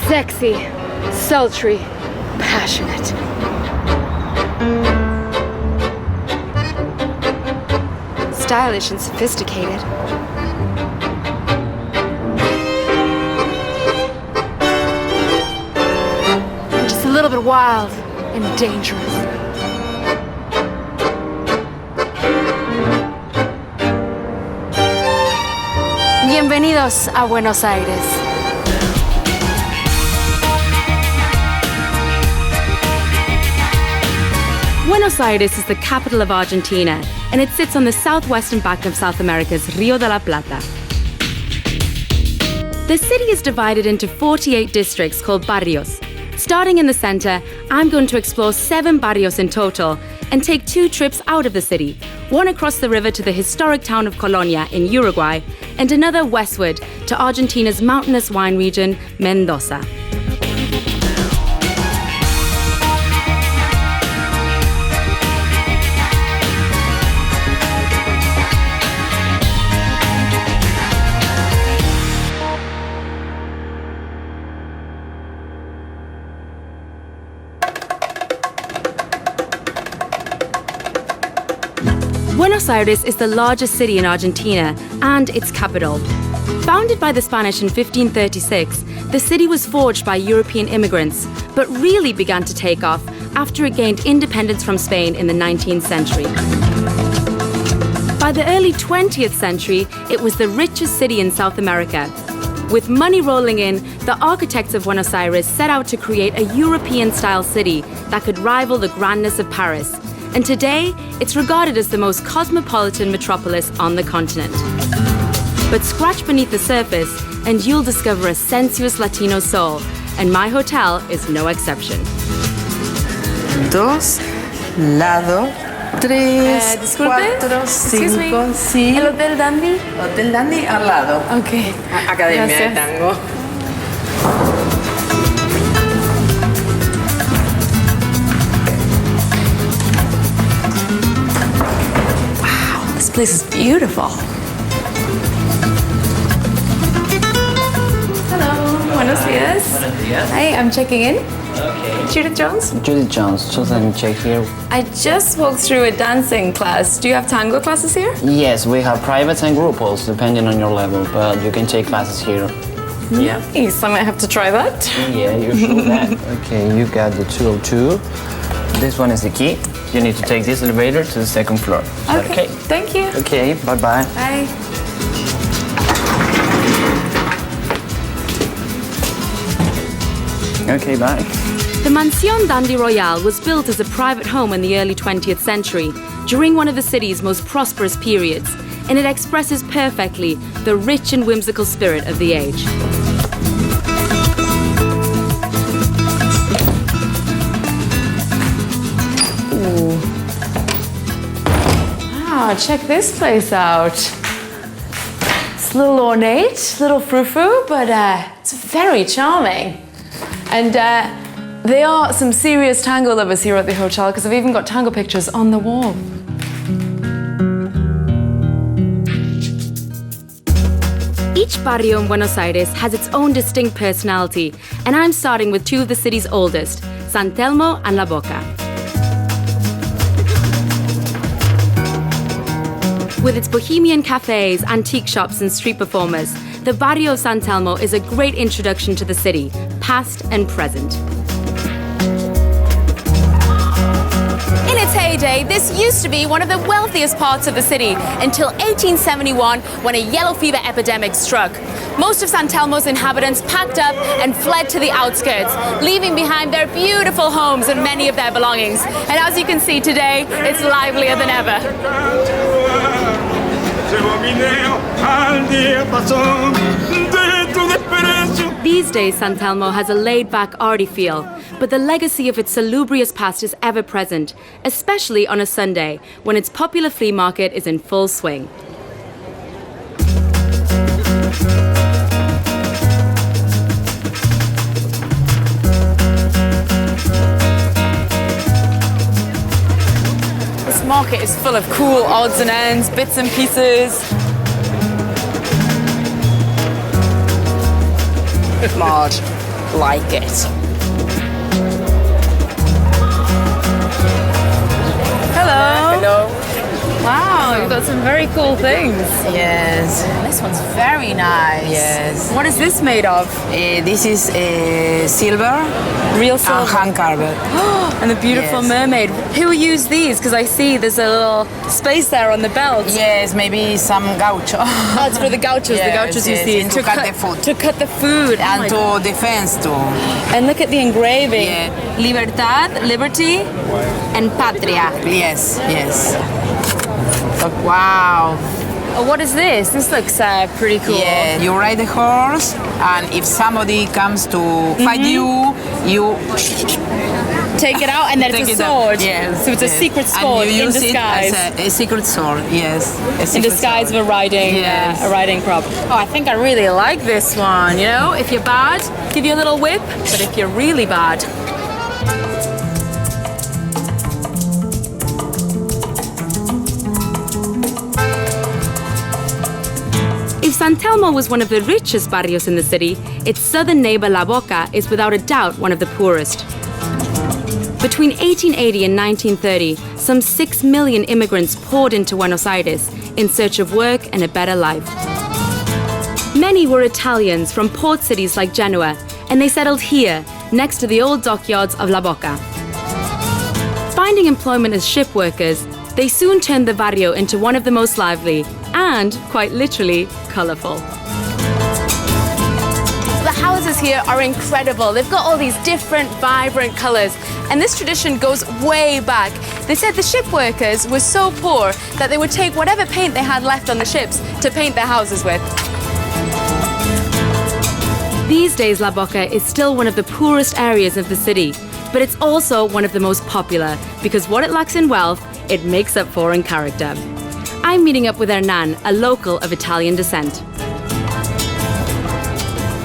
Sexy, sultry, passionate. Stylish and sophisticated. And just a little bit wild and dangerous. Bienvenidos a Buenos Aires. Buenos Aires is the capital of Argentina, and it sits on the southwestern back of South America's Río de la Plata. The city is divided into 48 districts called barrios. Starting in the center, I'm going to explore 7 barrios in total and take 2 trips out of the city, one across the river to the historic town of Colonia in Uruguay, and another westward to Argentina's mountainous wine region, Mendoza. Buenos Aires is the largest city in Argentina and its capital. Founded by the Spanish in 1536, the city was forged by European immigrants, but really began to take off after it gained independence from Spain in the 19th century. By the early 20th century, it was the richest city in South America. With money rolling in, the architects of Buenos Aires set out to create a European-style city that could rival the grandness of Paris. And today, it's regarded as the most cosmopolitan metropolis on the continent. But scratch beneath the surface, and you'll discover a sensuous Latino soul, and my hotel is no exception. 2, lado, 3, disculpe, 4, 5, sí. ¿El Hotel Dandy? Hotel Dandy al lado. Ok. Academia de Gracias. Tango. This place is beautiful. Hello, buenos dias. Buenos días. Hi, I'm checking in. Okay. Judith Jones? Judith Jones, just let me check here. I just walked through a dancing class. Do you have tango classes here? Yes, we have privates and grupos, depending on your level, but you can take classes here. Yeah. Nice, I might have to try that. Yeah, you're sure that. Okay, you got the 202. This one is the key. You need to take this elevator to the 2nd floor. Is that okay? Thank you. Okay, bye-bye. Bye. Okay, bye. The Mansión Dandy Royal was built as a private home in the early 20th century, during one of the city's most prosperous periods, and it expresses perfectly the rich and whimsical spirit of the age. Wow, check this place out. It's a little ornate, a little frou-frou, but it's very charming. And there are some serious tango lovers here at the hotel because I've even got tango pictures on the wall. Each barrio in Buenos Aires has its own distinct personality, and I'm starting with 2 of the city's oldest, San Telmo and La Boca. With its bohemian cafes, antique shops, and street performers, the barrio of San Telmo is a great introduction to the city, past and present. In its heyday, day, this used to be one of the wealthiest parts of the city until 1871 when a yellow fever epidemic struck. Most of San Telmo's inhabitants packed up and fled to the outskirts, leaving behind their beautiful homes and many of their belongings. And as you can see today, it's livelier than ever. These days, San Telmo has a laid-back, arty feel, but the legacy of its salubrious past is ever present, especially on a Sunday, when its popular flea market is in full swing. This market is full of cool odds and ends, bits and pieces. Maud, like it. Hello. Hello. Wow, you've got some very cool things. Yes. This one's very nice. Yes. What is this made of? This is silver Real and silver. hand carved. And the beautiful Yes. mermaid. Who used these? Because I see there's a little space there on the belt. Yes, maybe some gaucho. Oh, it's for the gauchos. Yes, the gauchos you yes, see. and to cut the food. To cut the food. Oh and my to defense too. And look at the engraving. Yeah. Libertad, liberty, and patria. Yes, yes. Wow. Oh, what is this? This looks pretty cool. Yeah, you ride the horse, and if somebody comes to fight you, you Take it out, and then take it's it a out. sword. Yes, So it's a yes. secret sword and you in use disguise. it as a secret sword. Yes, a In secret disguise sword. of a Yes. riding prop. Oh, I think I really like this one. You know, if you're bad, give you a little whip, but if you're really bad, If San Telmo was one of the richest barrios in the city, its southern neighbor La Boca is without a doubt one of the poorest. Between 1880 and 1930, some 6 million immigrants poured into Buenos Aires in search of work and a better life. Many were Italians from port cities like Genoa, and they settled here, next to the old dockyards of La Boca. Finding employment as ship workers, they soon turned the barrio into one of the most lively and, quite literally, colorful. the houses here are incredible. They've got all these different, vibrant colors. And this tradition goes way back. They said the ship workers were so poor that they would take whatever paint they had left on the ships to paint their houses with. These days, La Boca is still one of the poorest areas of the city, but it's also one of the most popular because what it lacks in wealth, it makes up for in character. I'm meeting up with Hernan, a local of Italian descent.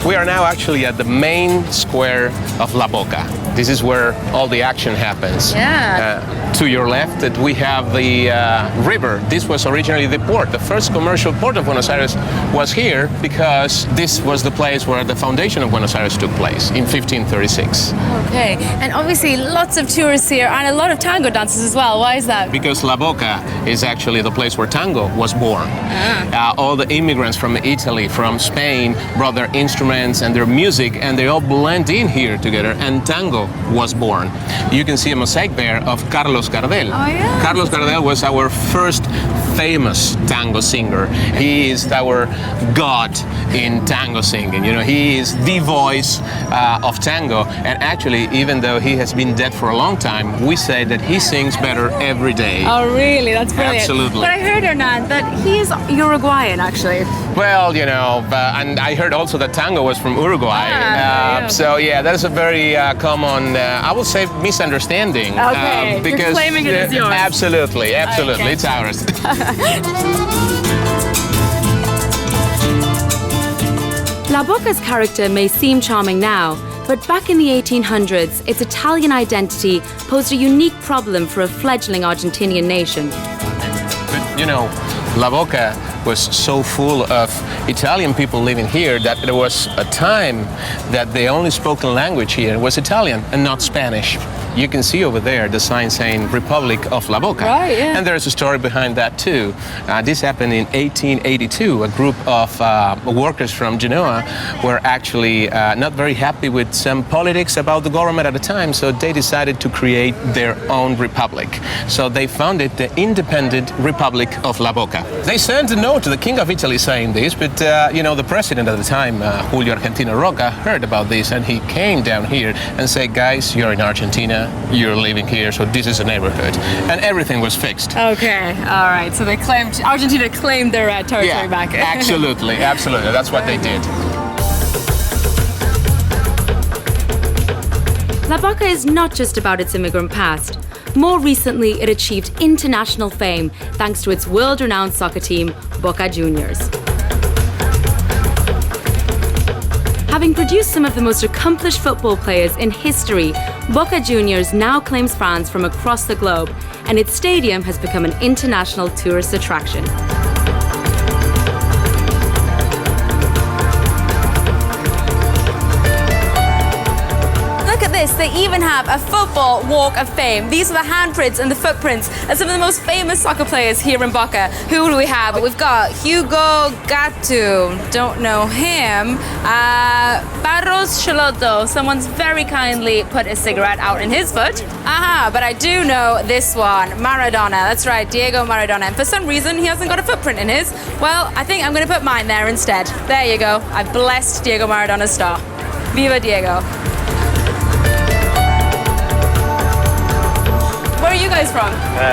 We are now actually at the main square of La Boca. This is where all the action happens. Yeah. To your left, we have the river. This was originally the port. The first commercial port of Buenos Aires was here because this was the place where the foundation of Buenos Aires took place in 1536. Okay, and obviously lots of tourists here and a lot of tango dancers as well. Why is that? Because La Boca is actually the place where tango was born. All the immigrants from Italy, from Spain, brought their instruments and their music, and they all blend in here together, and tango was born. You can see a mosaic there of Carlos Gardel. Oh, yeah. Carlos Gardel was our first famous tango singer. He is our god in tango singing. You know, he is the voice of tango. And actually, even though he has been dead for a long time, we say that he sings better every day. Oh, really? That's brilliant. Absolutely. But I heard, Hernan, that he is Uruguayan, actually. Well, you know, and I heard also that tango was from Uruguay. Yeah. So yeah, that is a very common, I would say, misunderstanding. Okay, you're claiming it as yours. Absolutely, absolutely, Okay. it's ours. La Boca's character may seem charming now, but back in the 1800s, its Italian identity posed a unique problem for a fledgling Argentinian nation. But, you know, La Boca was so full of Italian people living here that there was a time that the only spoken language here was Italian and not Spanish. you can see over there the sign saying Republic of La Boca. Right, yeah. And there's a story behind that too. This happened in 1882. A group of workers from Genoa were actually not very happy with some politics about the government at the time, so they decided to create their own republic. So they founded the Independent Republic of La Boca. They sent a note to the King of Italy saying this, but the president at the time, Julio Argentino Roca, heard about this, and he came down here and said, guys, you're in Argentina, you're living here, so this is a neighborhood. And everything was fixed. Okay, all right. So Argentina claimed their territory back. Absolutely, absolutely. That's what they did. La Boca is not just about its immigrant past. More recently, it achieved international fame thanks to its world-renowned soccer team, Boca Juniors. Having produced some of the most accomplished football players in history, Boca Juniors now claims fans from across the globe, and its stadium has become an international tourist attraction. Look at this, they even have a football walk of fame. These are the handprints and the footprints of some of the most famous soccer players here in Boca. Who do we have? We've got Hugo Gattu, don't know him. Barros Choloto, someone's very kindly put a cigarette out in his foot. Aha, but I do know this one, Maradona. That's right, Diego Maradona. And for some reason, he hasn't got a footprint in his. Well, I think I'm gonna put mine there instead. There you go, I blessed Diego Maradona's star. Viva Diego. Where are you guys from?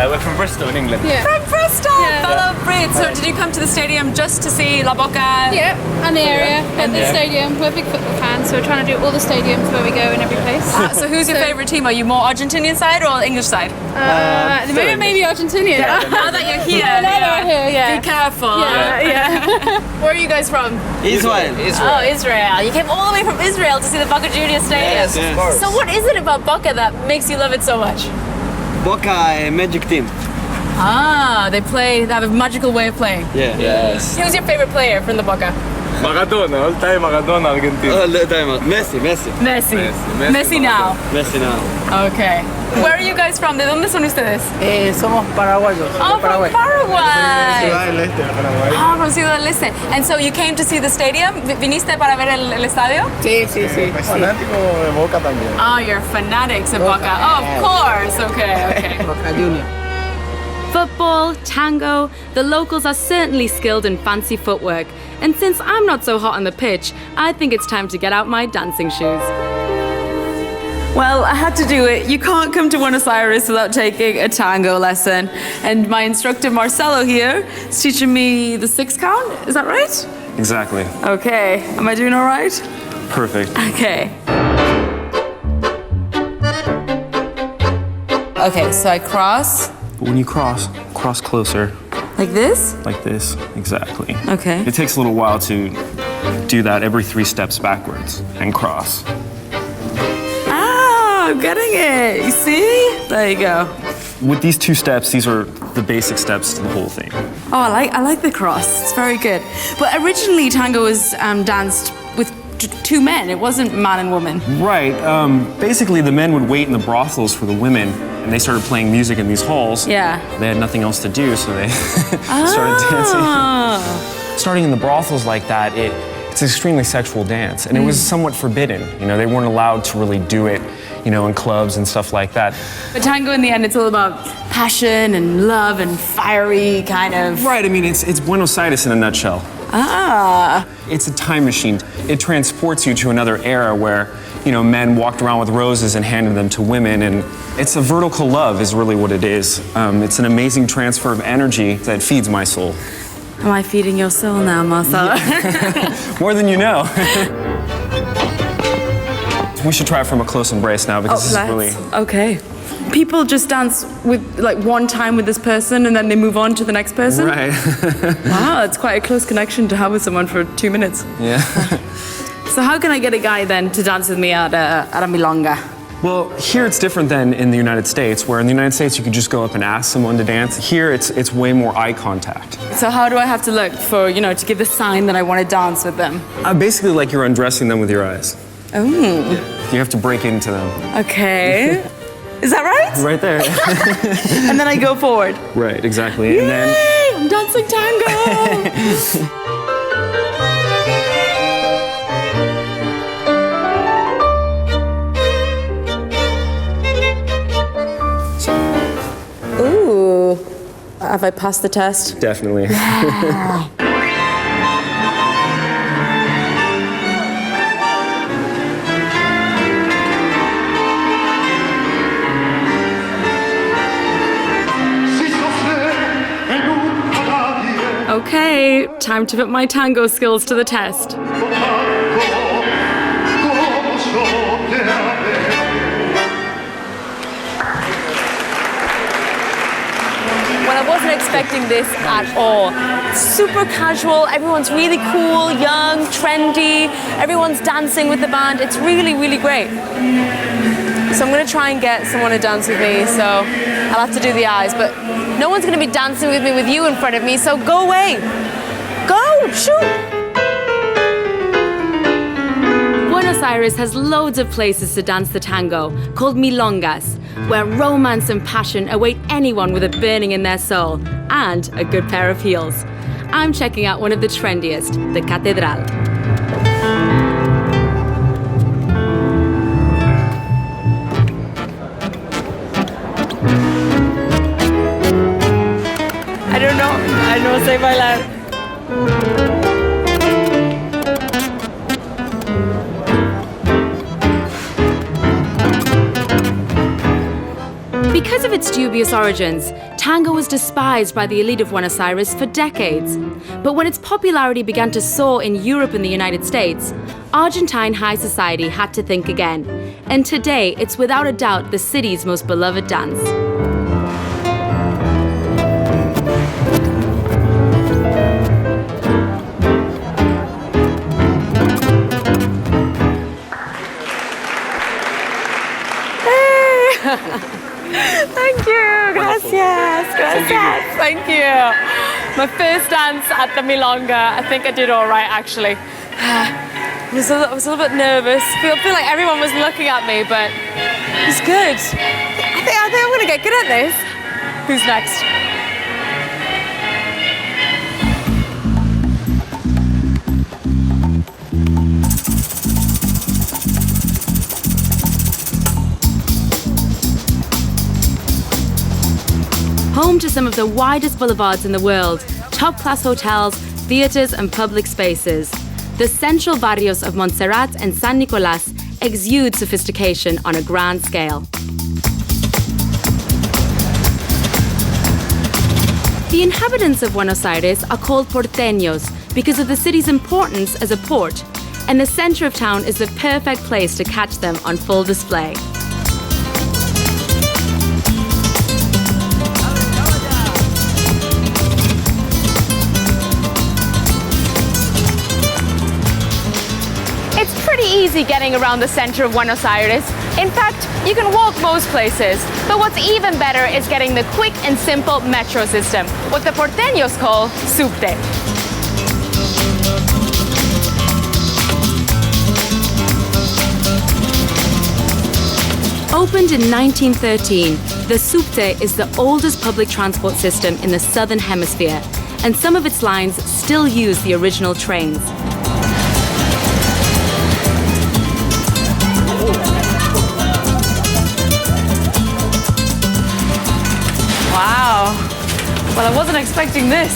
We're from Bristol in England. Yeah. From Bristol! Fellow Brits. So did you come to the stadium just to see La Boca? Yeah, and the area, and the stadium. We're big football fans, so we're trying to do all the stadiums where we go in every place. So who's your favourite team? Are you more Argentinian side or English side? At the moment, maybe Argentinian. Now that you're here, Yeah. be careful. Yeah. Where are you guys from? Israel. Oh, Israel. You came all the way from Israel to see the Boca Juniors stadium. Yes, of course. So what is it about Boca that makes you love it so much? Boca, a magic team. They have a magical way of playing. Yeah. Yes. Who's your favourite player from the Boca? Maradona, all time Maradona, Argentina. All the time. Messi. Messi now. Messi now. Okay. Where are you guys from? ¿De dónde son ustedes? Somos paraguayos. Oh, from Paraguay. Ciudad del Este, Paraguay. Oh, from Ciudad del Este. And so you came to see the stadium? ¿Viniste para ver el estadio? Sí. Fanático de Boca también. Oh, you're fanatics of Boca. Oh, of course. Okay. Boca Juniors. Football, tango, the locals are certainly skilled in fancy footwork. And since I'm not so hot on the pitch, I think it's time to get out my dancing shoes. Well, I had to do it. You can't come to Buenos Aires without taking a tango lesson. And my instructor Marcelo here is teaching me the 6 count. Is that right? Exactly. Okay. Am I doing all right? Perfect. Okay. Okay, so I cross. But when you cross closer, Like this? like this, exactly. Okay. It takes a little while to do that every 3 steps backwards and cross. Ah, I'm getting it. You see? There you go. With these 2 steps, these are the basic steps to the whole thing. Oh, I like the cross. It's very good. But originally, tango was danced with 2 men. It wasn't man and woman. Right. Basically, the men would wait in the brothels for the women, and they started playing music in these halls. Yeah. They had nothing else to do, so they started dancing. Starting in the brothels like that, it's an extremely sexual dance, and it was somewhat forbidden. You know, they weren't allowed to really do it, you know, in clubs and stuff like that. But tango, in the end, it's all about passion and love and fiery kind of. Right. I mean, it's Buenos Aires in a nutshell. Ah. It's a time machine. It transports you to another era where, you know, men walked around with roses and handed them to women, and it's a vertical love is really what it is. It's an amazing transfer of energy that feeds my soul. Am I feeding your soul now, Marcel? More than you know. We should try it from a close embrace now because this is really... Okay. People just dance with like one time with this person and then they move on to the next person? Right. Wow, it's quite a close connection to have with someone for 2 minutes. Yeah. So how can I get a guy then to dance with me at a milonga? Well, here it's different than in the United States, where in the United States you could just go up and ask someone to dance. Here it's way more eye contact. So how do I have to look for, you know, to give the sign that I want to dance with them? Basically like you're undressing them with your eyes. Oh. You have to break into them. Okay. Is that right? Right there. And then I go forward. Right, exactly. Yay! And then I'm dancing tango! Ooh. Have I passed the test? definitely. Okay, time to put my tango skills to the test. Well, I wasn't expecting this at all. Super casual, everyone's really cool, young, trendy, everyone's dancing with the band. It's really, really great. So I'm gonna try and get someone to dance with me, so I'll have to do the eyes, but no one's gonna be dancing with me with you in front of me, so go away. Go, shoot! Buenos Aires has loads of places to dance the tango, called milongas, where romance and passion await anyone with a burning in their soul and a good pair of heels. I'm checking out one of the trendiest, the Catedral. I no sé bailar. Because of its dubious origins, tango was despised by the elite of Buenos Aires for decades. But when its popularity began to soar in Europe and the United States, Argentine high society had to think again. And today, it's without a doubt the city's most beloved dance. Thank you, gracias, gracias, thank you. My first dance at the milonga, I think I did all right actually. I was a little bit nervous. I feel like everyone was looking at me, but it was good. I think I'm gonna get good at this. Who's next? Home to some of the widest boulevards in the world, top-class hotels, theaters and public spaces. The central barrios of Montserrat and San Nicolás exude sophistication on a grand scale. The inhabitants of Buenos Aires are called porteños because of the city's importance as a port, and the center of town is the perfect place to catch them on full display. Easy getting around the center of Buenos Aires. In fact, you can walk most places. But what's even better is getting the quick and simple metro system, what the porteños call subte. Opened in 1913, the subte is the oldest public transport system in the Southern Hemisphere, and some of its lines still use the original trains. Wow. Well, I wasn't expecting this.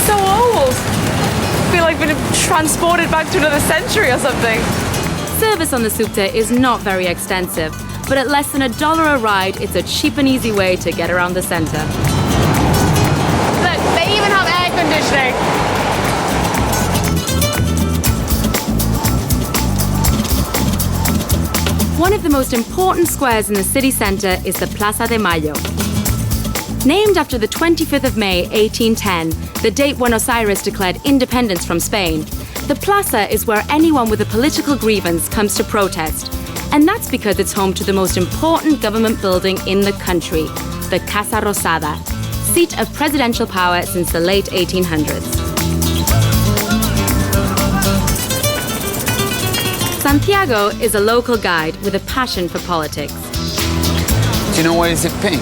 So old. I feel like I've been transported back to another century or something. Service on the subte is not very extensive, but at less than $1 a ride, it's a cheap and easy way to get around the center. Look, they even have air conditioning. One of the most important squares in the city center is the Plaza de Mayo. Named after the 25th of May, 1810, the date Buenos Aires declared independence from Spain, the plaza is where anyone with a political grievance comes to protest. And that's because it's home to the most important government building in the country, the Casa Rosada, seat of presidential power since the late 1800s. Santiago is a local guide with a passion for politics. Do you know why is it pink?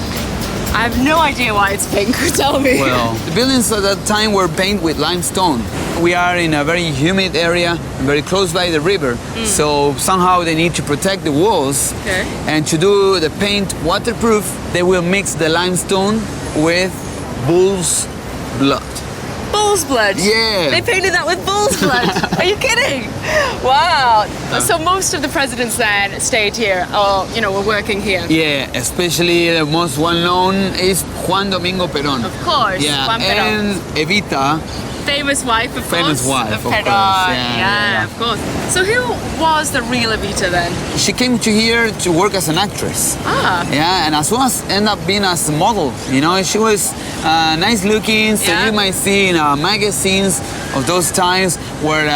I have no idea why it's pink. Tell me. Well, the buildings at that time were painted with limestone. We are in a very humid area, very close by the river, so somehow they need to protect the walls. Okay. And to do the paint waterproof, they will mix the limestone with bull's blood. Bull's blood? Yeah. They painted that with bull's blood? Are you kidding? Wow. So most of the presidents then stayed here, or, were working here? Yeah, especially the most well-known is Juan Domingo Perón. Of course, yeah. Juan Perón. And Evita. Famous wife, of course. Famous wife, of Perón. course. Yeah, of course. So who was the real Evita then? She came to here to work as an actress. Ah. Yeah, and as well as end up being as a model. She was nice looking, so you might see in magazines of those times where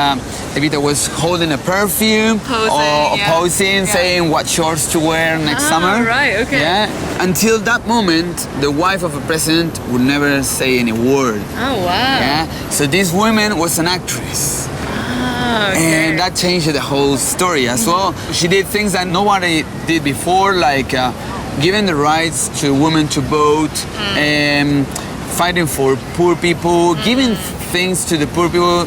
Evita was holding a perfume or posing, saying what shorts to wear next summer. Right, okay. Yeah, until that moment, the wife of a president would never say any word. Oh, wow. Yeah, so this woman was an actress. Okay. And that changed the whole story as well. She did things that nobody did before, like giving the rights to women to vote, fighting for poor people, giving things to the poor people,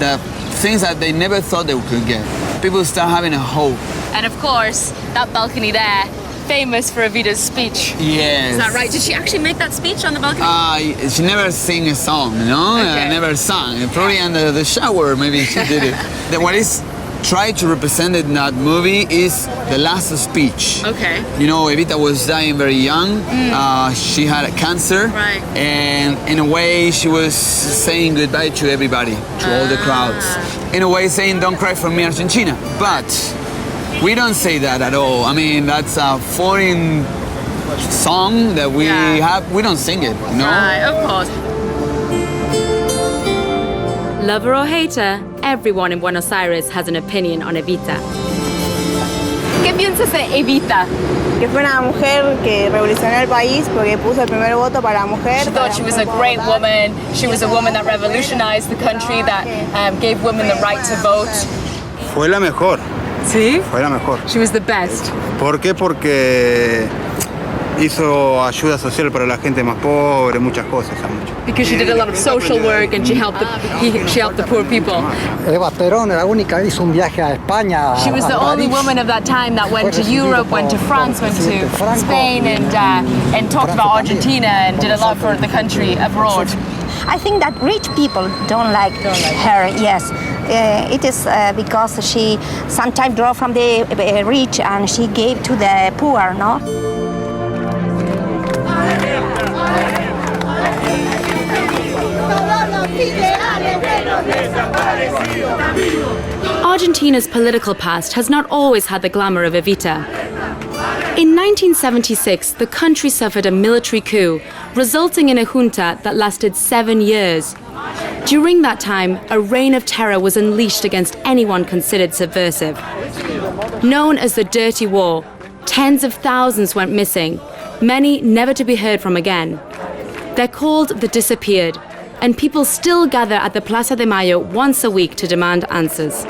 the things that they never thought they could get. People start having a hope. And of course, that balcony there, famous for Evita's speech. Yes. Is that right? Did she actually make that speech on the balcony? She never sang a song, Okay. Never sang. Probably under the shower, maybe she did it. What is tried to represent in that movie is the last speech. Okay. Evita was dying very young. She had a cancer. Right. And in a way, she was saying goodbye to everybody, to all the crowds. In a way, saying, "Don't cry for me, Argentina." But we don't say that at all. I mean, that's a foreign song that we have. We don't sing it, Right, of course. Lover or hater, everyone in Buenos Aires has an opinion on Evita. ¿Qué piensas de Evita? Que fue una mujer que revolucionó el país porque puso el primer voto para la mujer. She thought she was a great woman. She was a woman that revolutionized the country, that gave women the right to vote. Fue la mejor. ¿Sí? Fue la mejor. She was the best. ¿Por qué? Porque hizo ayuda social para la gente más pobre, muchas cosas. Because she did a lot of social work and she helped the poor people. Eva Perón era la única que hizo un viaje a España. She was the only woman of that time that went to Europe, went to France, went to Spain, and talked about Argentina and did a lot for the country abroad. I think that rich people don't like her. Yes, it is because she sometimes draw from the rich and she gave to the poor. No. Argentina's political past has not always had the glamour of Evita. In 1976, the country suffered a military coup, resulting in a junta that lasted 7 years. During that time, a reign of terror was unleashed against anyone considered subversive. Known as the Dirty War, tens of thousands went missing, many never to be heard from again. They're called the Disappeared, and people still gather at the Plaza de Mayo once a week to demand answers.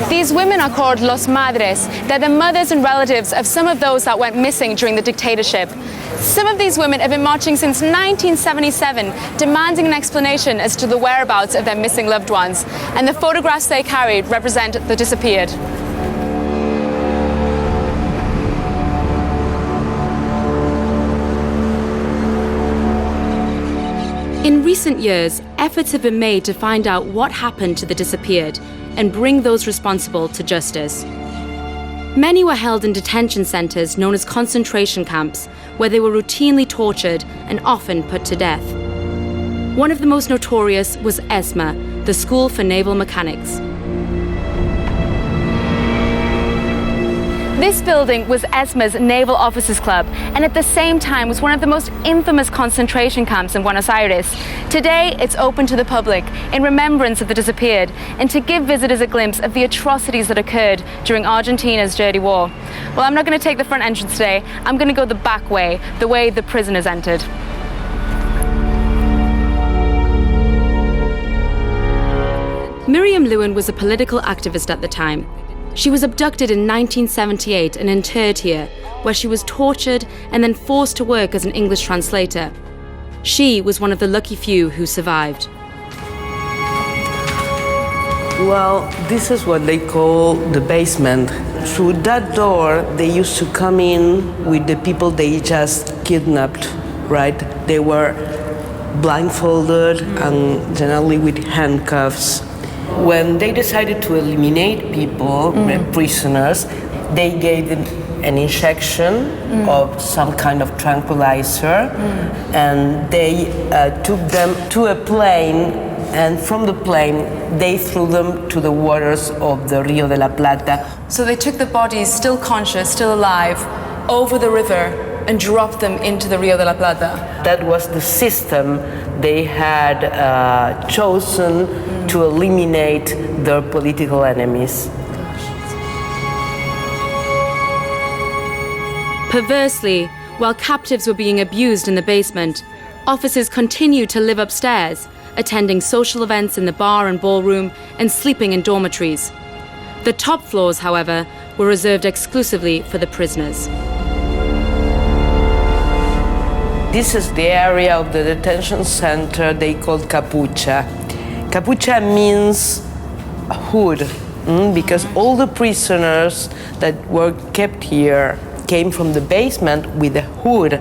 These women are called Los Madres. They're the mothers and relatives of some of those that went missing during the dictatorship. Some of these women have been marching since 1977, demanding an explanation as to the whereabouts of their missing loved ones. And the photographs they carried represent the disappeared. In recent years, efforts have been made to find out what happened to the disappeared and bring those responsible to justice. Many were held in detention centres known as concentration camps, where they were routinely tortured and often put to death. One of the most notorious was ESMA, the School for Naval Mechanics. This building was ESMA's Naval Officers Club, and at the same time was one of the most infamous concentration camps in Buenos Aires. Today, it's open to the public in remembrance of the disappeared and to give visitors a glimpse of the atrocities that occurred during Argentina's Dirty War. Well, I'm not going to take the front entrance today. I'm going to go the back way, the way the prisoners entered. Miriam Lewin was a political activist at the time. She was abducted in 1978 and interred here, where she was tortured and then forced to work as an English translator. She was one of the lucky few who survived. Well, this is what they call the basement. Through that door, they used to come in with the people they just kidnapped, right? They were blindfolded and generally with handcuffs. When they decided to eliminate people, prisoners, they gave them an injection of some kind of tranquilizer, and they took them to a plane, and from the plane they threw them to the waters of the Rio de la Plata. So they took the bodies, still conscious, still alive, over the river and dropped them into the Rio de la Plata. That was the system they had chosen to eliminate their political enemies. Perversely, while captives were being abused in the basement, officers continued to live upstairs, attending social events in the bar and ballroom and sleeping in dormitories. The top floors, however, were reserved exclusively for the prisoners. This is the area of the detention center they called capucha. Capucha means hood, because all the prisoners that were kept here came from the basement with a hood,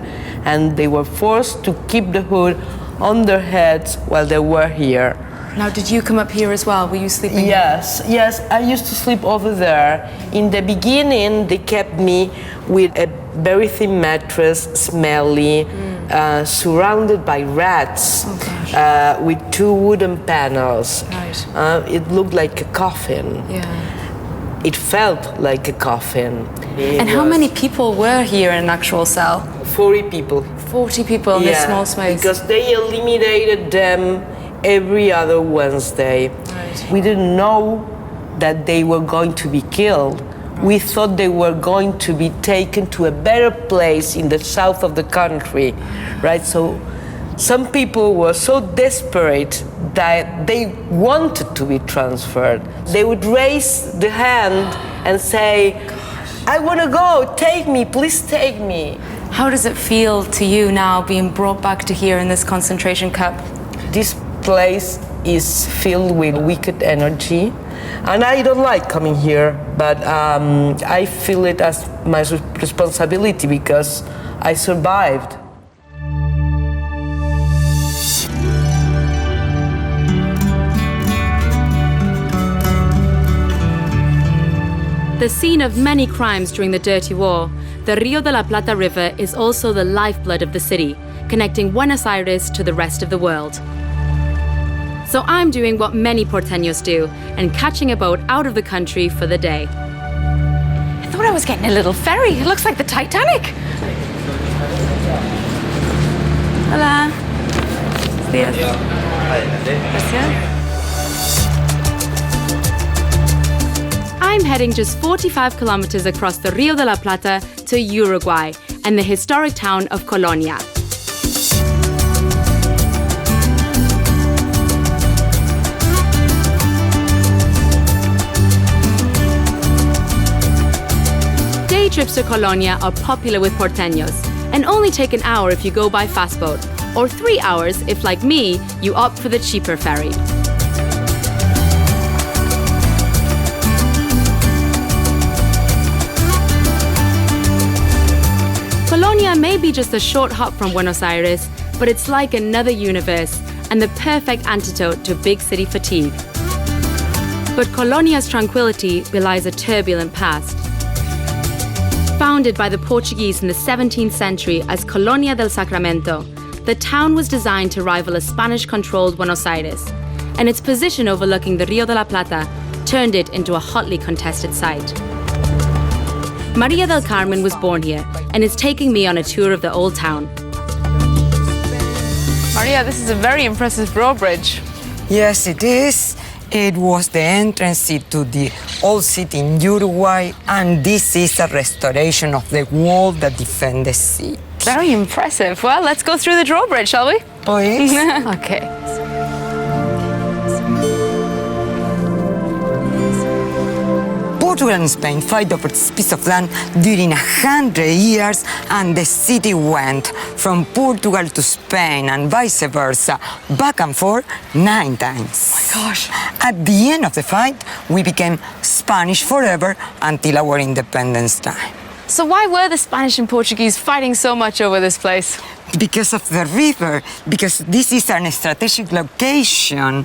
and they were forced to keep the hood on their heads while they were here. Now, did you come up here as well? Were you sleeping? Yes, I used to sleep over there. In the beginning, they kept me with a very thin mattress, smelly, surrounded by rats, with 2 wooden panels. Right. It looked like a coffin. Yeah. It felt like a coffin. And how many people were here in an actual cell? 40 people. 40 people in this small space. Because they eliminated them every other Wednesday. Right. We didn't know that they were going to be killed. We thought they were going to be taken to a better place in the south of the country, right? So some people were so desperate that they wanted to be transferred. They would raise the hand and say, I want to go, take me, please take me. How does it feel to you now being brought back to here in this concentration camp? This place is filled with wicked energy, and I don't like coming here, but I feel it as my responsibility because I survived. The scene of many crimes during the Dirty War, the Rio de la Plata River is also the lifeblood of the city, connecting Buenos Aires to the rest of the world. So I'm doing what many porteños do and catching a boat out of the country for the day. I thought I was getting a little ferry. It looks like the Titanic. Hola. Días. Gracias. I'm heading just 45 kilometers across the Rio de la Plata to Uruguay and the historic town of Colonia. Day trips to Colonia are popular with porteños and only take an hour if you go by fastboat, or 3 hours if, like me, you opt for the cheaper ferry. Colonia may be just a short hop from Buenos Aires, but it's like another universe and the perfect antidote to big city fatigue. But Colonia's tranquility belies a turbulent past. Founded by the Portuguese in the 17th century as Colonia del Sacramento, the town was designed to rival a Spanish-controlled Buenos Aires, and its position overlooking the Rio de la Plata turned it into a hotly contested site. Maria del Carmen was born here and is taking me on a tour of the old town. Maria, this is a very impressive drawbridge. Yes, it is. It was the entrance to the old city in Uruguay, and this is a restoration of the wall that defends the city. Very impressive. Well, let's go through the drawbridge, shall we? Please. Okay. Portugal and Spain fight over this piece of land during 100 years, and the city went from Portugal to Spain and vice versa, back and forth 9 times. Oh my gosh. At the end of the fight, we became Spanish forever until our independence time. So why were the Spanish and Portuguese fighting so much over this place? Because of the river, because this is an strategic location,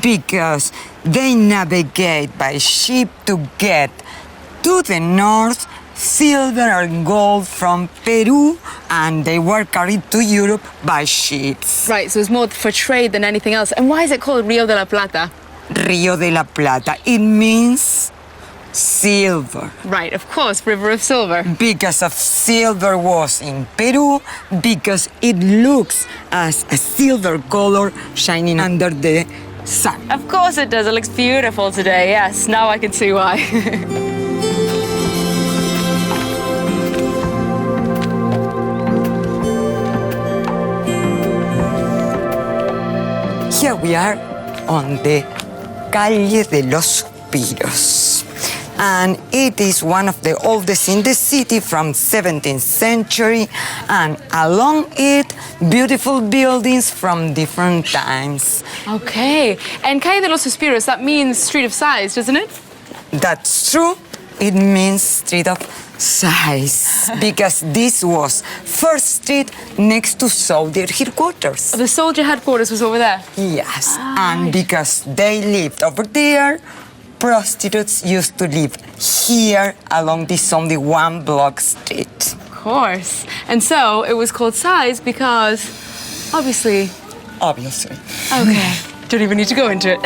because they navigate by ship to get to the north silver and gold from Peru, and they were carried to Europe by ships. Right, so it's more for trade than anything else. And why is it called Rio de la Plata? Rio de la Plata, it means silver. Right, of course, River of Silver. Because of silver was in Peru, because it looks as a silver color shining under the sun. Of course it does, it looks beautiful today, yes. Now I can see why. Here we are on the Calle de los Suspiros. And it is one of the oldest in the city from 17th century, and along it, beautiful buildings from different times. Okay, and Calle de los Suspiros, that means street of sighs, doesn't it? That's true. It means street of sighs, because this was first street next to soldier headquarters. The soldier headquarters was over there? Yes, and because they lived over there, prostitutes used to live here along this only one block street. Of course. And so it was called sighs because, obviously. Obviously. Okay. Don't even need to go into it.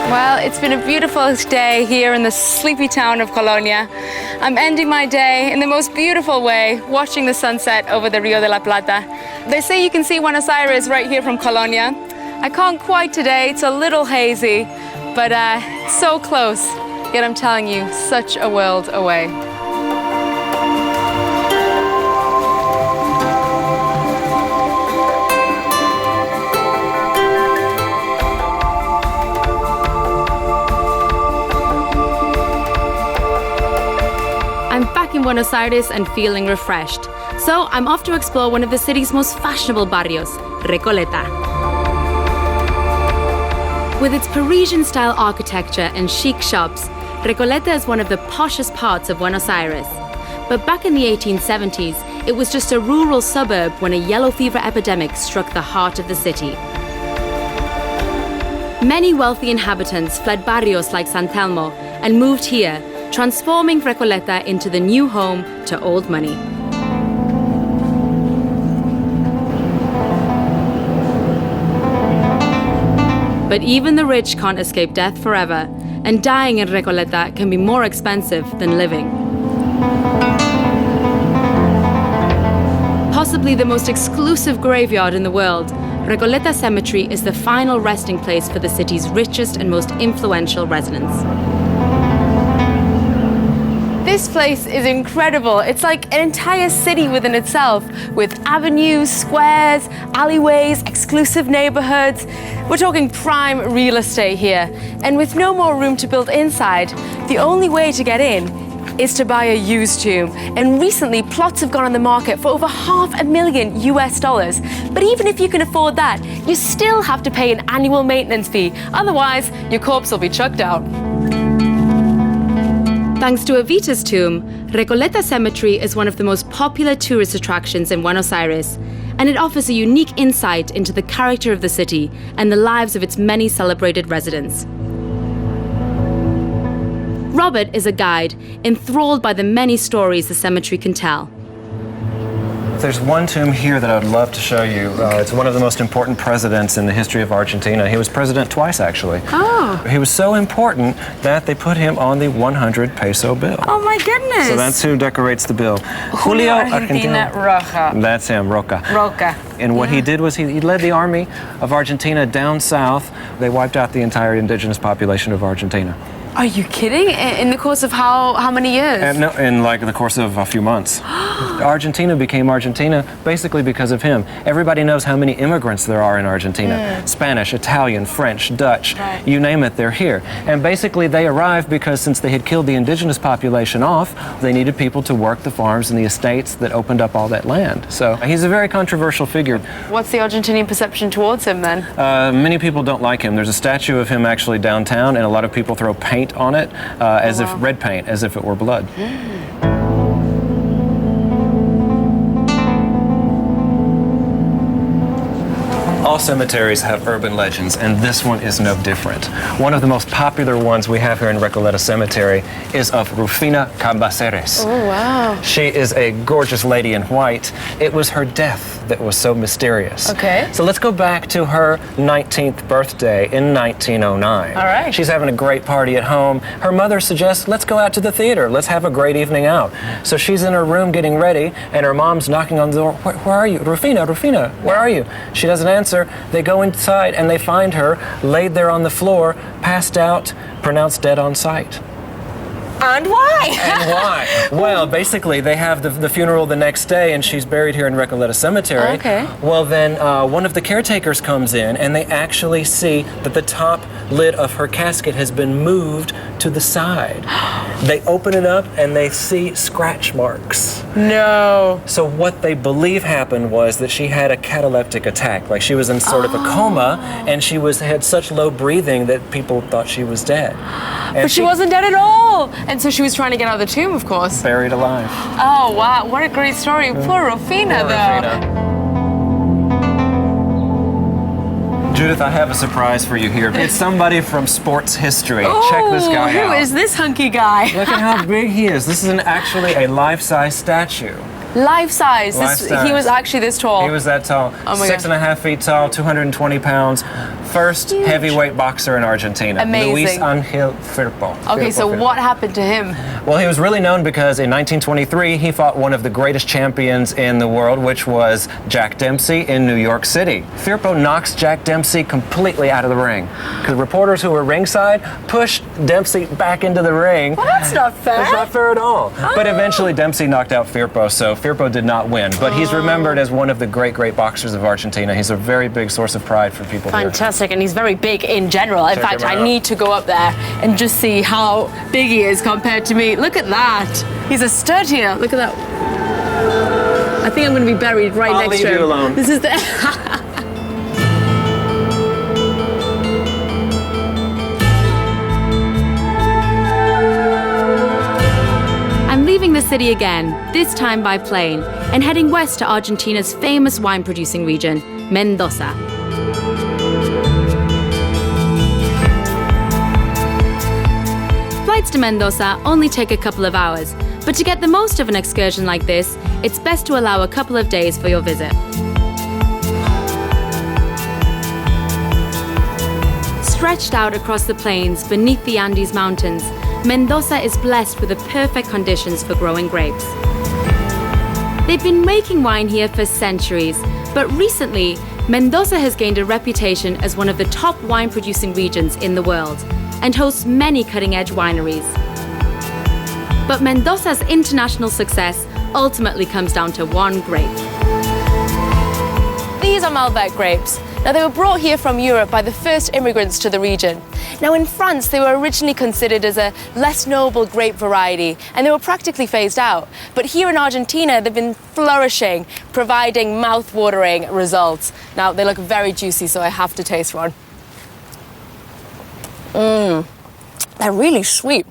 Well, it's been a beautiful day here in the sleepy town of Colonia. I'm ending my day in the most beautiful way, watching the sunset over the Rio de la Plata. They say you can see Buenos Aires right here from Colonia. I can't quite today, it's a little hazy, but so close. Yet I'm telling you, such a world away. I'm back in Buenos Aires and feeling refreshed. So I'm off to explore one of the city's most fashionable barrios, Recoleta. With its Parisian-style architecture and chic shops, Recoleta is one of the poshest parts of Buenos Aires. But back in the 1870s, it was just a rural suburb when a yellow fever epidemic struck the heart of the city. Many wealthy inhabitants fled barrios like San Telmo and moved here, transforming Recoleta into the new home to old money. But even the rich can't escape death forever, and dying in Recoleta can be more expensive than living. Possibly the most exclusive graveyard in the world, Recoleta Cemetery is the final resting place for the city's richest and most influential residents. This place is incredible. It's like an entire city within itself, with avenues, squares, alleyways, exclusive neighborhoods. We're talking prime real estate here. And with no more room to build inside, the only way to get in is to buy a used tomb. And recently, plots have gone on the market for over $500,000 US. But even if you can afford that, you still have to pay an annual maintenance fee. Otherwise, your corpse will be chucked out. Thanks to Evita's tomb, Recoleta Cemetery is one of the most popular tourist attractions in Buenos Aires, and it offers a unique insight into the character of the city and the lives of its many celebrated residents. Robert is a guide, enthralled by the many stories the cemetery can tell. There's one tomb here that I would love to show you. It's one of the most important presidents in the history of Argentina. He was president twice, actually. Oh. He was so important that they put him on the 100 peso bill. Oh my goodness. So that's who decorates the bill. Julio Argentina Roca. That's him, Roca. Roca. And what he did was he led the army of Argentina down south. They wiped out the entire indigenous population of Argentina. Are you kidding? In the course of how many years? No, in like the course of a few months. Argentina became Argentina basically because of him. Everybody knows how many immigrants there are in Argentina. Spanish, Italian, French, Dutch, you name it, they're here. And basically they arrived because since they had killed the indigenous population off, they needed people to work the farms and the estates that opened up all that land. So he's a very controversial figure. What's the Argentinian perception towards him then? Many people don't like him. There's a statue of him actually downtown, and a lot of people throw paint on it, as if red paint, as if it were blood. All cemeteries have urban legends, and this one is no different. One of the most popular ones we have here in Recoleta Cemetery is of Rufina Cambaceres. Oh, wow. She is a gorgeous lady in white. It was her death that was so mysterious. Okay. So let's go back to her 19th birthday in 1909. All right. She's having a great party at home. Her mother suggests, let's go out to the theater. Let's have a great evening out. So she's in her room getting ready, and her mom's knocking on the door. Where are you? Rufina, Rufina, where are you? She doesn't answer. They go inside and they find her laid there on the floor, passed out, pronounced dead on sight. And why? And why? Well, basically, they have the funeral the next day, and she's buried here in Recoleta Cemetery. Okay. Well, then one of the caretakers comes in, and they actually see that the top lid of her casket has been moved to the side. They open it up, and they see scratch marks. No. So what they believe happened was that she had a cataleptic attack, like she was in sort of a coma, and she had such low breathing that people thought she was dead. And But she wasn't dead at all. And so she was trying to get out of the tomb, of course. Buried alive. Oh, wow. What a great story. Poor Rufina, though. Judith, I have a surprise for you here. It's somebody from sports history. Oh, check this guy out. Who is this hunky guy? Look at how big he is. This is actually a life-size statue. Life size. Life-size. He was actually this tall. He was that tall. Oh my 6.5 feet tall, 220 pounds. First heavyweight boxer in Argentina. Amazing. Luis Angel Firpo. Okay, so what happened to him? Well, he was really known because in 1923 he fought one of the greatest champions in the world, which was Jack Dempsey in New York City. Firpo knocks Jack Dempsey completely out of the ring. Because reporters who were ringside pushed Dempsey back into the ring. Well, that's not fair. That's not fair at all. But eventually Dempsey knocked out Firpo, so Firpo did not win. But he's remembered as one of the great boxers of Argentina. He's a very big source of pride for people here. Fantastic, and he's very big in general. In Check fact, him out. I need to go up there and just see how big he is compared to me. Look at that. He's a stud here. Look at that. I think I'm going to be buried right I'll next leave to him. you alone. This is the... I'm leaving the city again, this time by plane, and heading west to Argentina's famous wine-producing region, Mendoza. Flights to Mendoza only take a couple of hours, but to get the most of an excursion like this, it's best to allow a couple of days for your visit. Stretched out across the plains beneath the Andes Mountains, Mendoza is blessed with the perfect conditions for growing grapes. They've been making wine here for centuries, but recently, Mendoza has gained a reputation as one of the top wine-producing regions in the world and hosts many cutting-edge wineries. But Mendoza's international success ultimately comes down to one grape. These are Malbec grapes. Now, they were brought here from Europe by the first immigrants to the region. Now, in France, they were originally considered as a less noble grape variety, and they were practically phased out. But here in Argentina, they've been flourishing, providing mouth-watering results. Now, they look very juicy, so I have to taste one. They're really sweet.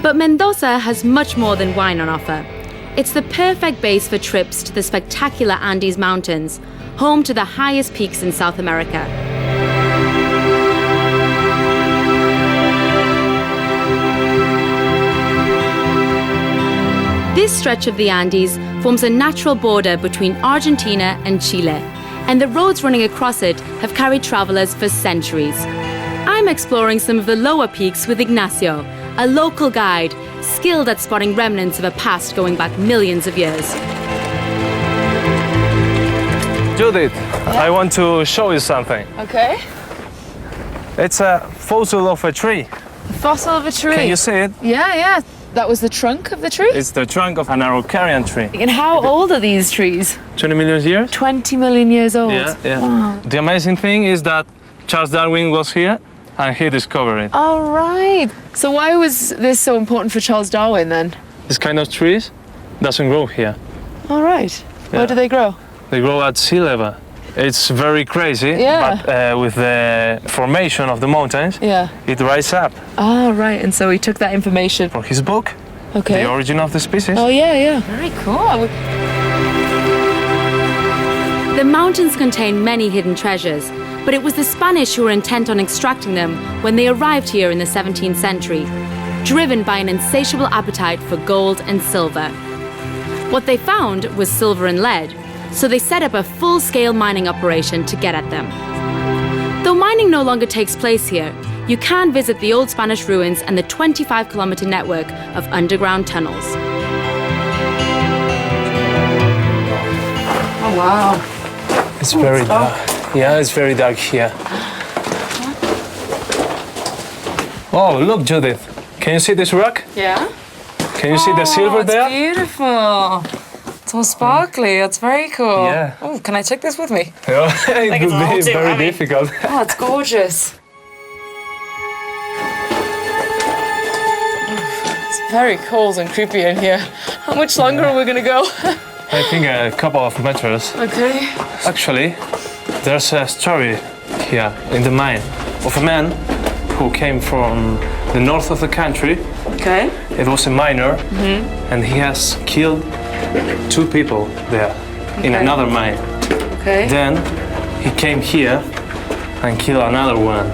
But Mendoza has much more than wine on offer. It's the perfect base for trips to the spectacular Andes Mountains, home to the highest peaks in South America. This stretch of the Andes forms a natural border between Argentina and Chile, and the roads running across it have carried travelers for centuries. I'm exploring some of the lower peaks with Ignacio, a local guide skilled at spotting remnants of a past going back millions of years. Judith, I want to show you something. Okay. It's a fossil of a tree. The fossil of a tree. Can you see it? Yeah, yeah. That was the trunk of the tree? It's the trunk of an Araucarian tree. And how old are these trees? 20 million years? 20 million years old. Yeah, yeah. Wow. The amazing thing is that Charles Darwin was here and he discovered it. All right. So why was this so important for Charles Darwin then? This kind of trees doesn't grow here. All right. Yeah. Where do they grow? They grow at sea level. It's very crazy, Yeah. but with the formation of the mountains, Yeah. it rises up. Oh, right. And so he took that information. For his book, Okay. The Origin of the Species. Oh, yeah, yeah. Very cool. The mountains contain many hidden treasures, but it was the Spanish who were intent on extracting them when they arrived here in the 17th century, driven by an insatiable appetite for gold and silver. What they found was silver and lead, so they set up a full-scale mining operation to get at them. Though mining no longer takes place here, you can visit the old Spanish ruins and the 25-kilometer network of underground tunnels. Oh, wow. It's very dark. Yeah, it's very dark here. Oh, look, Judith. Can you see this rock? Yeah. Can you see the silver there? It's beautiful. It's all sparkly. It's very cool. Yeah. Oh, can I take this with me? Yeah, it Like would it's all be too very heavy. difficult. Oh, it's gorgeous. It's very cold and creepy in here. How much longer are we going to go? I think a couple of meters. Okay. Actually, there's a story here in the mine of a man who came from the north of the country. Okay. It was a miner, and he has killed 2 people there in Okay. another mine. Okay. Then he came here and killed another one.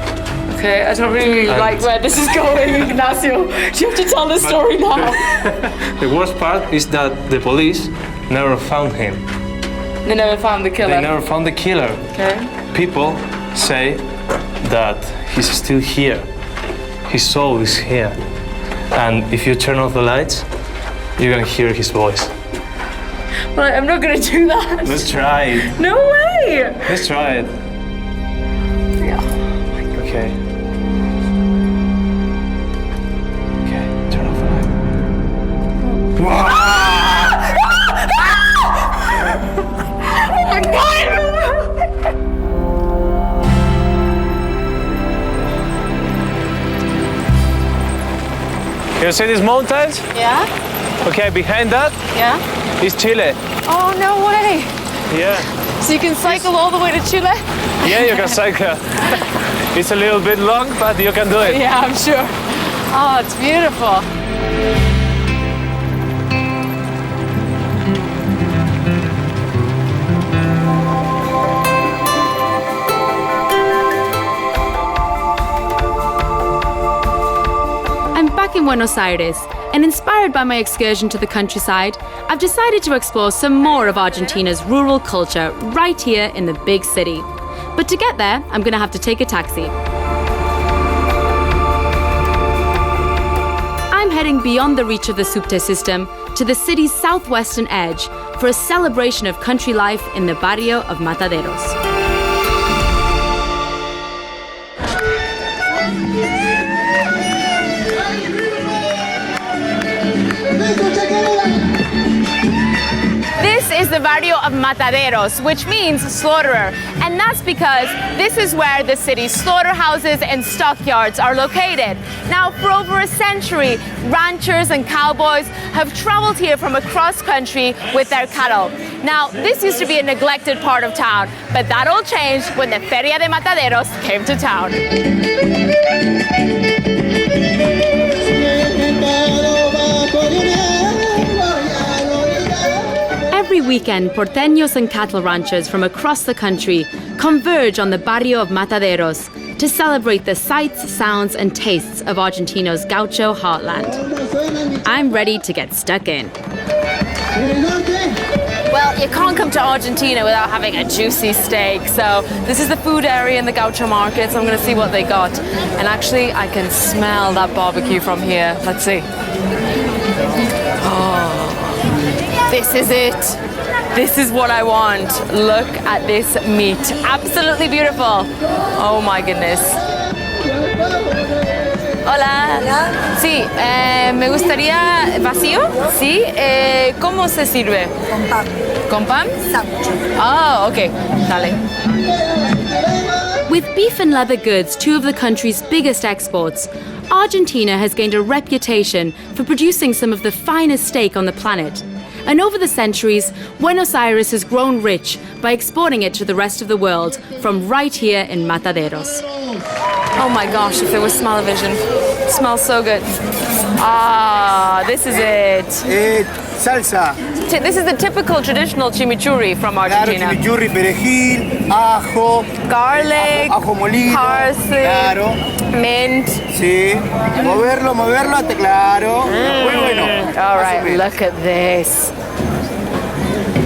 Okay, I don't really like where this is going, Ignacio. You have to tell the story now. The worst part is that the police never found him. They never found the killer. They never found the killer. Okay. People say that he's still here. His soul is here. And if you turn off the lights, you can hear his voice. Right, I'm not going to do that. Let's try it. No way! Let's try it. Yeah. Okay. Okay, turn off the light. Wow! Oh my God! You see these mountains? Yeah? Okay, behind that Yeah? is Chile. Oh, no way! Yeah. So you can cycle all the way to Chile? Yeah, you can cycle. It's a little bit long, but you can do it. Yeah, I'm sure. Oh, it's beautiful. I'm back in Buenos Aires, and inspired by my excursion to the countryside, I've decided to explore some more of Argentina's rural culture right here in the big city. But to get there, I'm going to have to take a taxi. I'm heading beyond the reach of the subte system to the city's southwestern edge for a celebration of country life in the barrio of Mataderos. This is the barrio of Mataderos, which means slaughterer. And that's because this is where the city's slaughterhouses and stockyards are located. Now, for over a century, ranchers and cowboys have traveled here from across country with their cattle. Now, this used to be a neglected part of town, but that all changed when the Feria de Mataderos came to town. Every weekend, porteños and cattle ranchers from across the country converge on the barrio of Mataderos to celebrate the sights, sounds, and tastes of Argentina's gaucho heartland. I'm ready to get stuck in. Well, you can't come to Argentina without having a juicy steak. So this is the food area in the gaucho market, so I'm going to see what they got. And actually, I can smell that barbecue from here. Let's see. Oh, this is it. This is what I want. Look at this meat. Absolutely beautiful. Oh my goodness. Hola. Sí, me gustaría vacío. Sí. ¿Cómo se sirve? Con pan. ¿Con pan? Sándwich. Oh, okay. Dale. With beef and leather goods two of the country's biggest exports, Argentina has gained a reputation for producing some of the finest steak on the planet. And over the centuries, Buenos Aires has grown rich by exporting it to the rest of the world from right here in Mataderos. Oh my gosh, if there was smell-o-vision. It smells so good. Ah, this is it. Salsa. This is the typical traditional chimichurri from Argentina. Claro, chimichurri, perejil, ajo, garlic, ajo molido, parsley, claro, mint. Sí, moverlo hasta claro. Muy bueno. All right, look at this.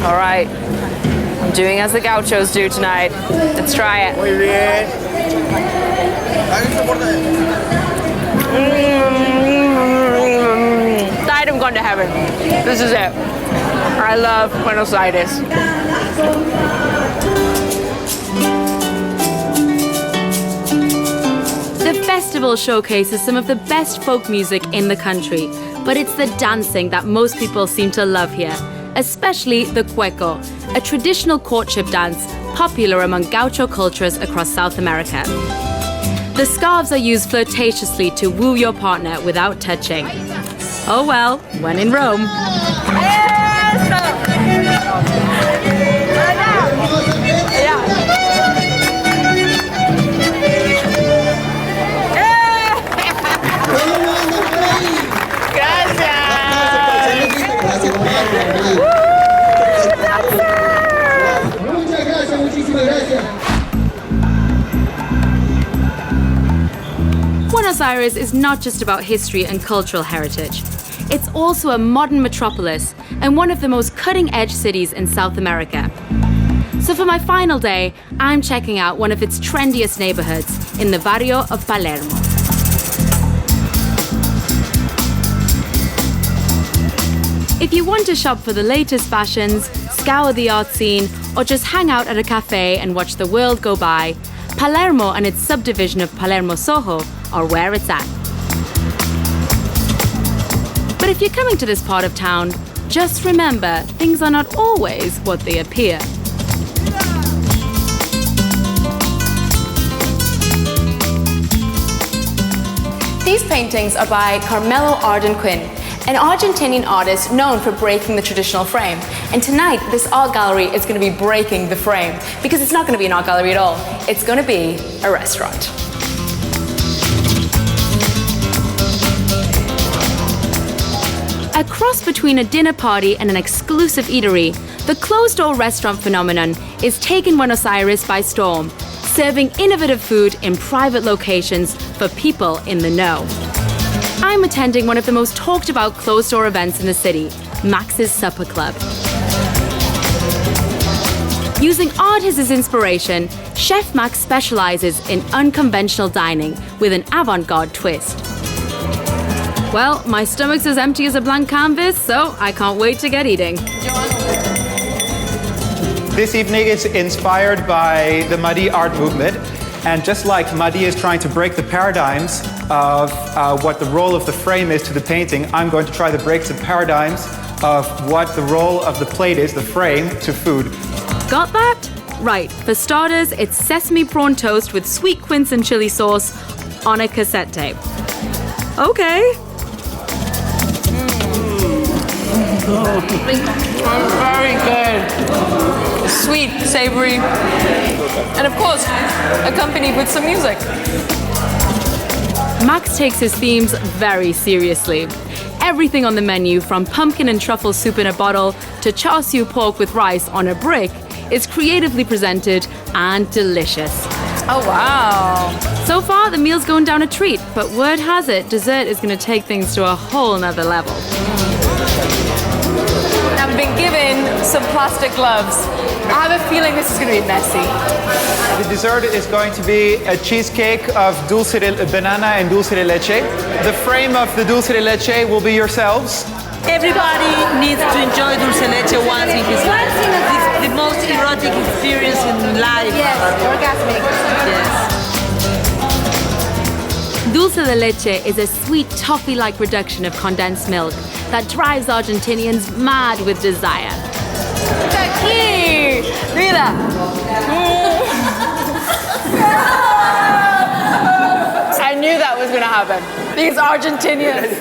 All right, I'm doing as the gauchos do tonight. Let's try it. Muy bien. Died, I'm going to heaven. This is it. I love Buenos Aires. The festival showcases some of the best folk music in the country, but it's the dancing that most people seem to love here, especially the cueco, a traditional courtship dance popular among gaucho cultures across South America. The scarves are used flirtatiously to woo your partner without touching. Oh well, when in Rome. Buenos Aires is not just about history and cultural heritage. It's also a modern metropolis and one of the most cutting-edge cities in South America. So for my final day, I'm checking out one of its trendiest neighborhoods in the barrio of Palermo. If you want to shop for the latest fashions, scour the art scene, or just hang out at a cafe and watch the world go by, Palermo and its subdivision of Palermo Soho are where it's at. But if you're coming to this part of town, just remember, things are not always what they appear. These paintings are by Carmelo Arden Quinn, an Argentinian artist known for breaking the traditional frame. And tonight, this art gallery is going to be breaking the frame, because it's not going to be an art gallery at all. It's going to be a restaurant. A cross between a dinner party and an exclusive eatery, the closed-door restaurant phenomenon is taking Buenos Aires by storm, serving innovative food in private locations for people in the know. I'm attending one of the most talked-about closed-door events in the city, Max's Supper Club. Using art as his inspiration, Chef Max specializes in unconventional dining with an avant-garde twist. Well, my stomach's as empty as a blank canvas, so I can't wait to get eating. This evening is inspired by the Muddy art movement. And just like Muddy is trying to break the paradigms of what the role of the frame is to the painting, I'm going to try to break the paradigms of what the role of the plate is, the frame, to food. Got that? Right, for starters, it's sesame prawn toast with sweet quince and chili sauce on a cassette tape. Okay. Very good. Sweet, savory, and of course, accompanied with some music. Max takes his themes very seriously. Everything on the menu, from pumpkin and truffle soup in a bottle to char siu pork with rice on a brick, is creatively presented and delicious. Oh, wow. So far, the meal's going down a treat, but word has it, dessert is going to take things to a whole nother level. I've been given some plastic gloves. I have a feeling this is going to be messy. The dessert is going to be a cheesecake of banana and dulce de leche. The frame of the dulce de leche will be yourselves. Everybody needs to enjoy dulce de leche once in his life. erotic experience in life. Yes, orgasmic. Yes. Dulce de leche is a sweet toffee-like reduction of condensed milk that drives Argentinians mad with desire. Aquí! Mira! I knew that was going to happen. These Argentinians.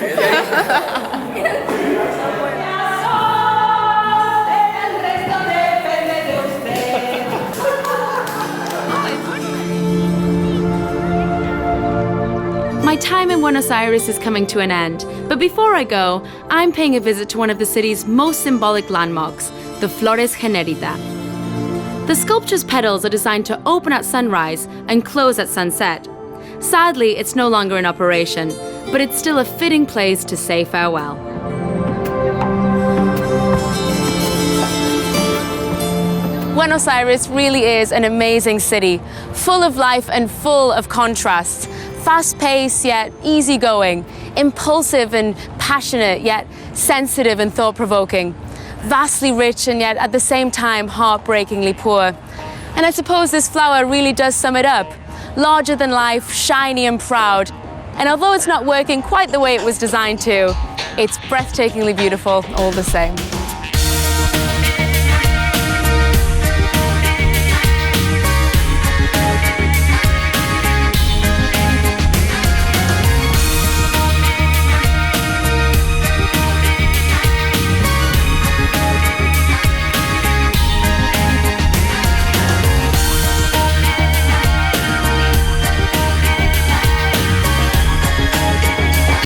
My time in Buenos Aires is coming to an end, but before I go, I'm paying a visit to one of the city's most symbolic landmarks, the Flores Generita. The sculpture's petals are designed to open at sunrise and close at sunset. Sadly, it's no longer in operation, but it's still a fitting place to say farewell. Buenos Aires really is an amazing city, full of life and full of contrasts. Fast-paced yet easygoing, impulsive and passionate yet sensitive and thought-provoking, vastly rich and yet at the same time heartbreakingly poor. And I suppose this flower really does sum it up. Larger than life, shiny and proud. And although it's not working quite the way it was designed to, it's breathtakingly beautiful all the same.